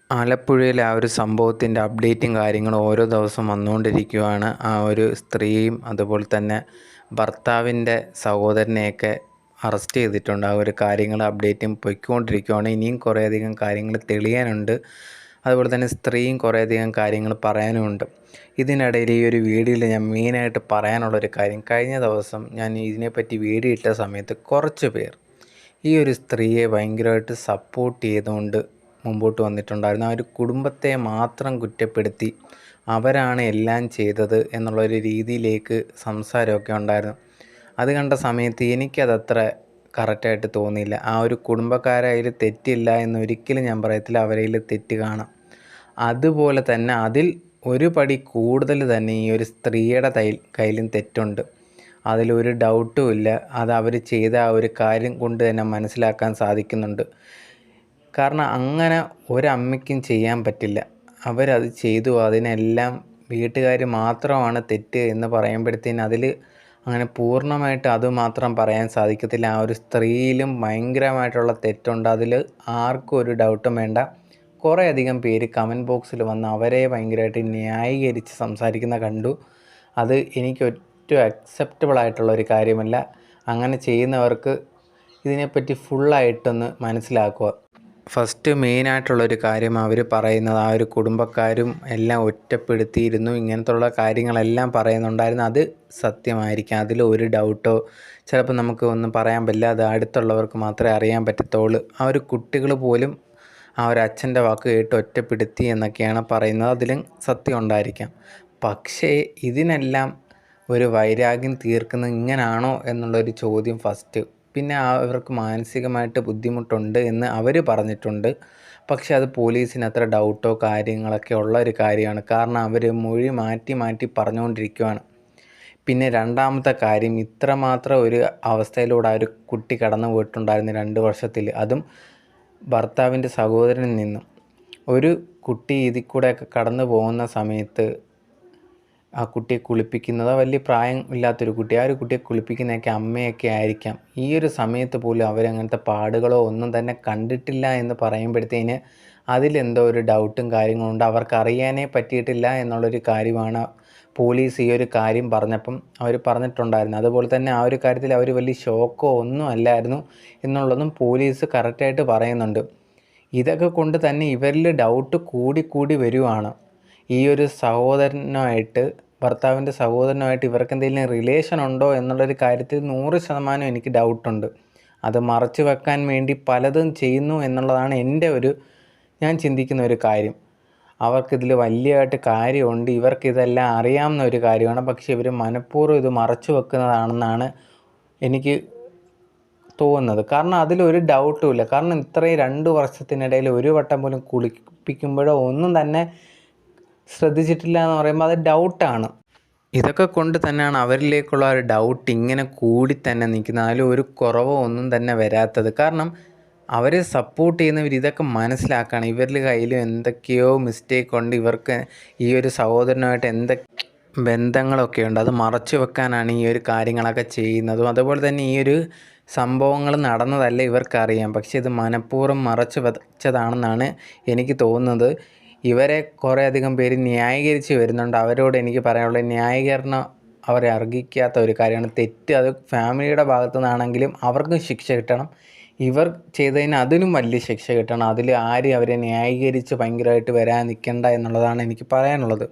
ആലപ്പുഴയിലെ ആ ഒരു സംഭവത്തിൻ്റെ അപ്ഡേറ്റും കാര്യങ്ങളും ഓരോ ദിവസം വന്നുകൊണ്ടിരിക്കുകയാണ്. ആ ഒരു സ്ത്രീയും അതുപോലെ തന്നെ ഭർത്താവിൻ്റെ സഹോദരനെയൊക്കെ അറസ്റ്റ് ചെയ്തിട്ടുണ്ട്. ആ ഒരു കാര്യങ്ങൾ അപ്ഡേറ്റും പൊയ്ക്കൊണ്ടിരിക്കുകയാണ്. ഇനിയും കുറേയധികം കാര്യങ്ങൾ തെളിയാനുണ്ട്. അതുപോലെ തന്നെ സ്ത്രീയും കുറേയധികം കാര്യങ്ങൾ പറയാനുമുണ്ട്. ഇതിനിടയിൽ ഈ ഒരു വീഡിയോയിൽ ഞാൻ മെയിനായിട്ട് പറയാനുള്ളൊരു കാര്യം, കഴിഞ്ഞ ദിവസം ഞാൻ ഇതിനെപ്പറ്റി വീഡിയോ ഇട്ട സമയത്ത് കുറച്ച് പേർ ഈ ഒരു സ്ത്രീയെ ഭയങ്കരമായിട്ട് സപ്പോർട്ട് ചെയ്തുകൊണ്ട് മുമ്പോട്ട് വന്നിട്ടുണ്ടായിരുന്നു. ആ ഒരു കുടുംബത്തെ മാത്രം കുറ്റപ്പെടുത്തി അവരാണ് എല്ലാം ചെയ്തത് എന്നുള്ളൊരു രീതിയിലേക്ക് സംസാരമൊക്കെ ഉണ്ടായിരുന്നു. അത് കണ്ട സമയത്ത് എനിക്കതത്ര കറക്റ്റായിട്ട് തോന്നിയില്ല. ആ ഒരു കുടുംബക്കാരെ അതിൽ തെറ്റില്ല എന്നൊരിക്കലും ഞാൻ പറയത്തില്ല, അവരതിൽ തെറ്റ് കാണാം. അതുപോലെ തന്നെ അതിൽ ഒരു പടി കൂടുതൽ തന്നെ ഈ ഒരു സ്ത്രീയുടെ കയ്യിലും തെറ്റുണ്ട്. അതിലൊരു ഡൗട്ടും ഇല്ല. അത് അവർ ചെയ്ത ആ ഒരു കാര്യം കൊണ്ട് തന്നെ മനസ്സിലാക്കാൻ സാധിക്കുന്നുണ്ട്. കാരണം അങ്ങനെ ഒരമ്മയ്ക്കും ചെയ്യാൻ പറ്റില്ല. അവരത് ചെയ്തു, അതിനെല്ലാം വീട്ടുകാർ മാത്രമാണ് തെറ്റ് എന്ന് പറയുമ്പോഴത്തേന് അതിൽ അങ്ങനെ പൂർണ്ണമായിട്ട് അതുമാത്രം പറയാൻ സാധിക്കത്തില്ല. ആ ഒരു സ്ത്രീയിലും ഭയങ്കരമായിട്ടുള്ള തെറ്റുണ്ട്. അതിൽ ആർക്കും ഒരു ഡൗട്ടും വേണ്ട. കുറേയധികം പേര് കമൻറ്റ് ബോക്സിൽ വന്ന് അവരെ ഭയങ്കരമായിട്ട് ന്യായീകരിച്ച് സംസാരിക്കുന്ന കണ്ടു. അത് എനിക്ക് ഏറ്റവും അക്സെപ്റ്റബിൾ ആയിട്ടുള്ളൊരു കാര്യമല്ല. അങ്ങനെ ചെയ്യുന്നവർക്ക് ഇതിനെപ്പറ്റി ഫുള്ളായിട്ടൊന്ന് മനസ്സിലാക്കുക. ഫസ്റ്റ് മെയിനായിട്ടുള്ളൊരു കാര്യം അവർ പറയുന്നത്, ആ ഒരു കുടുംബക്കാരും എല്ലാം ഒറ്റപ്പെടുത്തിയിരുന്നു, ഇങ്ങനത്തുള്ള കാര്യങ്ങളെല്ലാം പറയുന്നുണ്ടായിരുന്നു. അത് സത്യമായിരിക്കാം, അതിൽ ഒരു ഡൗട്ടോ ചിലപ്പോൾ നമുക്ക് ഒന്നും പറയാൻ പറ്റില്ല. അത് അടുത്തുള്ളവർക്ക് മാത്രമേ അറിയാൻ പറ്റത്തുള്ളൂ. ആ ഒരു കുട്ടികൾ പോലും ആ ഒരു അച്ഛൻ്റെ വാക്ക് കേട്ട് ഒറ്റപ്പെടുത്തി എന്നൊക്കെയാണ് പറയുന്നത്. അതിലും സത്യം ഉണ്ടായിരിക്കാം. പക്ഷേ ഇതിനെല്ലാം ഒരു വൈരാഗ്യം തീർക്കുന്നത് ഇങ്ങനാണോ എന്നുള്ളൊരു ചോദ്യം ഫസ്റ്റ്. പിന്നെ അവർക്ക് മാനസികമായിട്ട് ബുദ്ധിമുട്ടുണ്ട് എന്ന് അവർ പറഞ്ഞിട്ടുണ്ട്. പക്ഷേ അത് പോലീസിന് അത്ര ഡൗട്ടോ കാര്യങ്ങളൊക്കെ ഉള്ള ഒരു കാര്യമാണ്. കാരണം അവർ മൊഴി മാറ്റി മാറ്റി പറഞ്ഞുകൊണ്ടിരിക്കുകയാണ്. പിന്നെ രണ്ടാമത്തെ കാര്യം, ഇത്രമാത്രം ഒരു അവസ്ഥയിലൂടെ ആ ഒരു കുട്ടി കടന്നു പോയിട്ടുണ്ടായിരുന്നു 2 വർഷത്തിൽ. അതും ഭർത്താവിൻ്റെ സഹോദരനിൽ നിന്നും. ഒരു കുട്ടി ഇതിൽ കൂടെയൊക്കെ കടന്നു പോകുന്ന സമയത്ത് ആ കുട്ടിയെ കുളിപ്പിക്കുന്നത്, വലിയ പ്രായം ഇല്ലാത്തൊരു കുട്ടി, ആ ഒരു കുട്ടിയെ കുളിപ്പിക്കുന്നതൊക്കെ അമ്മയൊക്കെ ആയിരിക്കാം. ഈ ഒരു സമയത്ത് പോലും അവരങ്ങനത്തെ പാടുകളോ ഒന്നും തന്നെ കണ്ടിട്ടില്ല എന്ന് പറയുമ്പോഴത്തേന് അതിലെന്തോ ഒരു ഡൗട്ടും കാര്യങ്ങളുണ്ട്. അവർക്കറിയാനേ പറ്റിയിട്ടില്ല എന്നുള്ളൊരു കാര്യമാണ് പോലീസ് ഈ ഒരു കാര്യം പറഞ്ഞപ്പം അവർ പറഞ്ഞിട്ടുണ്ടായിരുന്നു. അതുപോലെ തന്നെ ആ ഒരു കാര്യത്തിൽ അവർ വലിയ ഷോക്കോ ഒന്നും അല്ലായിരുന്നു എന്നുള്ളതും പോലീസ് കറക്റ്റായിട്ട് പറയുന്നുണ്ട്. ഇതൊക്കെ കൊണ്ട് തന്നെ ഇവരിൽ ഡൗട്ട് കൂടി വരുവാണ്. ഈ ഒരു ഭർത്താവിൻ്റെ സഹോദരനുമായിട്ട് ഇവർക്ക് എന്തെങ്കിലും റിലേഷൻ ഉണ്ടോ എന്നുള്ളൊരു കാര്യത്തിൽ 100% എനിക്ക് ഡൗട്ടുണ്ട്. അത് മറച്ചു വെക്കാൻ വേണ്ടി പലതും ചെയ്യുന്നു എന്നുള്ളതാണ് ഞാൻ ചിന്തിക്കുന്ന ഒരു കാര്യം. അവർക്കിതിൽ വലിയതായിട്ട് കാര്യമുണ്ട്, ഇവർക്കിതെല്ലാം അറിയാവുന്ന ഒരു കാര്യമാണ്. പക്ഷേ ഇവർ മനഃപൂർവ്വം ഇത് മറച്ചു വെക്കുന്നതാണെന്നാണ് എനിക്ക് തോന്നുന്നത്. കാരണം അതിലൊരു ഡൗട്ടും ഇല്ല. കാരണം ഇത്രയും 2 വർഷത്തിനിടയിൽ ഒരു വട്ടം പോലും കുളിപ്പിക്കുമ്പോഴോ ഒന്നും തന്നെ ശ്രദ്ധിച്ചിട്ടില്ല എന്ന് പറയുമ്പോൾ അത് ഡൗട്ടാണ്. ഇതൊക്കെ കൊണ്ട് തന്നെയാണ് അവരിലേക്കുള്ള ഒരു ഡൗട്ട് ഇങ്ങനെ കൂടി തന്നെ നിൽക്കുന്നത്. അതിൽ ഒരു കുറവോ ഒന്നും തന്നെ വരാത്തത്. കാരണം അവരെ സപ്പോർട്ട് ചെയ്യുന്നവർ ഇതൊക്കെ മനസ്സിലാക്കുകയാണ്. ഇവരുടെ കയ്യിലും എന്തൊക്കെയോ മിസ്റ്റേക്ക് ഉണ്ട്, ഇവർക്ക് ഈ ഒരു സഹോദരനുമായിട്ട് എന്തൊക്കെ ബന്ധങ്ങളൊക്കെ ഉണ്ട്, അത് മറച്ചു വെക്കാനാണ് ഈ ഒരു കാര്യങ്ങളൊക്കെ ചെയ്യുന്നതും. അതുപോലെ തന്നെ ഈ ഒരു സംഭവങ്ങൾ നടന്നതല്ല ഇവർക്കറിയാം. പക്ഷേ ഇത് മനഃപൂർവ്വം മറച്ചു വെച്ചതാണെന്നാണ് എനിക്ക് തോന്നുന്നത്. ഇവരെ കുറേയധികം പേര് ന്യായീകരിച്ച് വരുന്നുണ്ട്. അവരോട് എനിക്ക് പറയാനുള്ളത്, ന്യായീകരണം അവരെ അർഹിക്കാത്ത ഒരു കാര്യമാണ്. തെറ്റ് അത് ഫാമിലിയുടെ ഭാഗത്തു നിന്നാണെങ്കിലും അവർക്കും ശിക്ഷ കിട്ടണം. ഇവർ ചെയ്തതിന് അതിനും വലിയ ശിക്ഷ കിട്ടണം. അതിൽ ആരും അവരെ ന്യായീകരിച്ച് ഭയങ്കരമായിട്ട് വരാൻ നിൽക്കേണ്ട എന്നുള്ളതാണ് എനിക്ക് പറയാനുള്ളത്.